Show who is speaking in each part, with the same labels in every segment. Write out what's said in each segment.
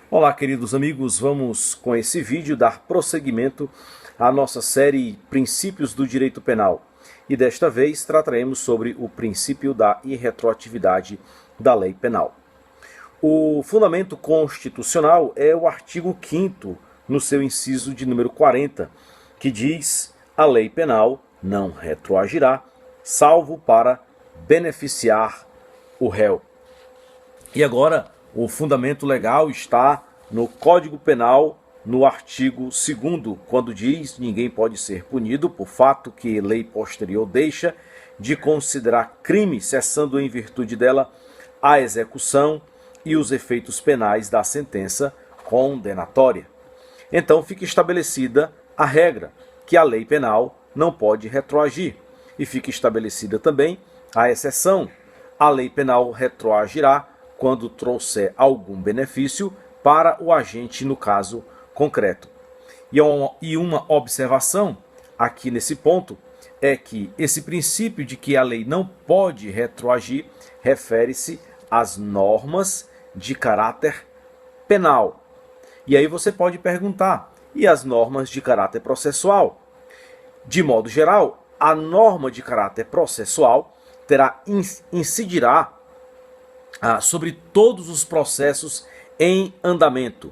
Speaker 1: Olá, queridos amigos, vamos com esse vídeo dar prosseguimento à nossa série Princípios do Direito Penal. E desta vez trataremos sobre o princípio da irretroatividade da lei penal. O fundamento constitucional é o artigo 5º, no seu inciso de número 40, que diz: a lei penal não retroagirá, salvo para beneficiar o réu. E agora, o fundamento legal está no Código Penal, no artigo 2º, quando diz: ninguém pode ser punido por fato que lei posterior deixa de considerar crime, cessando em virtude dela a execução e os efeitos penais da sentença condenatória. Então fica estabelecida a regra que a lei penal não pode retroagir, e fica estabelecida também a exceção: a lei penal retroagirá quando trouxer algum benefício para o agente no caso concreto. E uma observação aqui nesse ponto é que esse princípio de que a lei não pode retroagir refere-se às normas de caráter penal. E aí você pode perguntar: e as normas de caráter processual? De modo geral, a norma de caráter processual incidirá sobre todos os processos em andamento.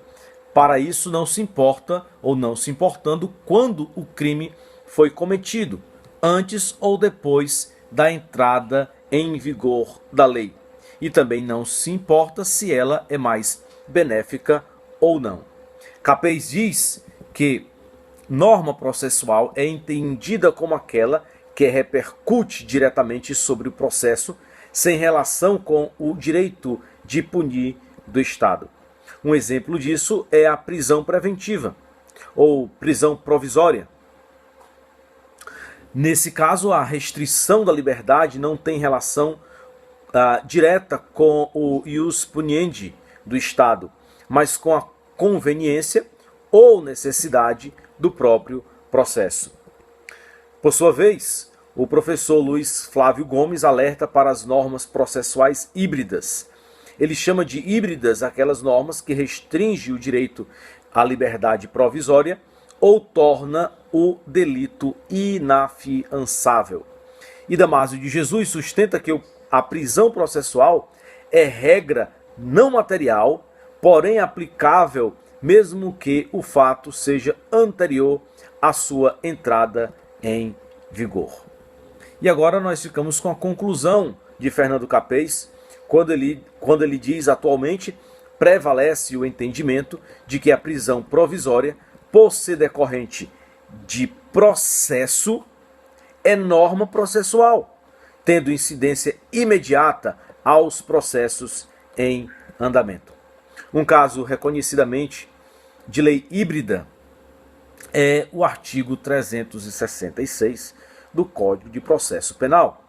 Speaker 1: Para isso não se importa ou não se importando quando o crime foi cometido, antes ou depois da entrada em vigor da lei. E também não se importa se ela é mais benéfica ou não. Capês diz que norma processual é entendida como aquela que repercute diretamente sobre o processo, sem relação com o direito de punir do Estado. Um exemplo disso é a prisão preventiva ou prisão provisória. Nesse caso, a restrição da liberdade não tem relação direta com o ius puniendi do Estado, mas com a conveniência ou necessidade do próprio processo. Por sua vez, o professor Luiz Flávio Gomes alerta para as normas processuais híbridas. Ele chama de híbridas aquelas normas que restringem o direito à liberdade provisória ou torna o delito inafiançável. E Damásio de Jesus sustenta que a prisão processual é regra não material, porém aplicável mesmo que o fato seja anterior à sua entrada em vigor. E agora nós ficamos com a conclusão de Fernando Capês, quando ele diz: atualmente prevalece o entendimento de que a prisão provisória, por ser decorrente de processo, é norma processual, tendo incidência imediata aos processos em andamento. Um caso reconhecidamente de lei híbrida é o artigo 366 do Código de Processo Penal.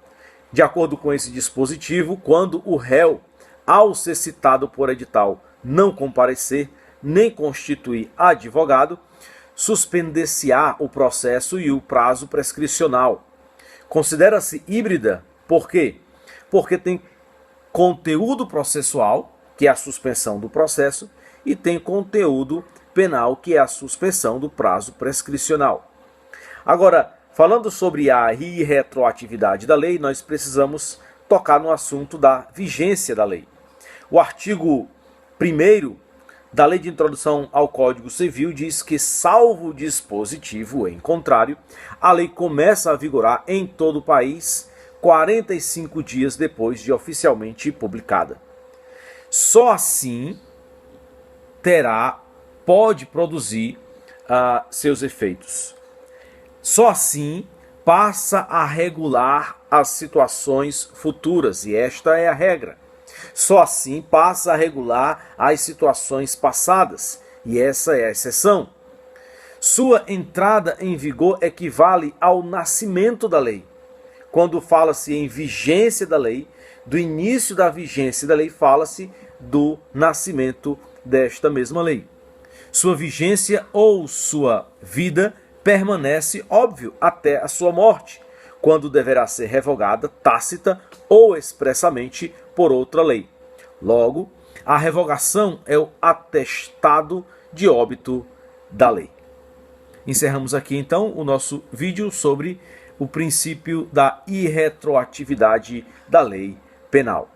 Speaker 1: De acordo com esse dispositivo, quando o réu, ao ser citado por edital, não comparecer nem constituir advogado, suspender-se-á o processo e o prazo prescricional. Considera-se híbrida por quê? Porque tem conteúdo processual, que é a suspensão do processo, e tem conteúdo penal, que é a suspensão do prazo prescricional. Agora, falando sobre a irretroatividade da lei, nós precisamos tocar no assunto da vigência da lei. O artigo 1º da Lei de Introdução ao Código Civil diz que, salvo dispositivo em contrário, a lei começa a vigorar em todo o país 45 dias depois de oficialmente publicada. Só assim pode produzir seus efeitos. Só assim passa a regular as situações futuras, e esta é a regra. Só assim passa a regular as situações passadas, e essa é a exceção. Sua entrada em vigor equivale ao nascimento da lei. Quando fala-se em vigência da lei, do início da vigência da lei, fala-se do nascimento desta mesma lei. Sua vigência ou sua vida permanece, óbvio, até a sua morte, quando deverá ser revogada tácita ou expressamente por outra lei. Logo, A revogação é o atestado de óbito da lei. Encerramos aqui então o nosso vídeo sobre o princípio da irretroatividade da lei penal.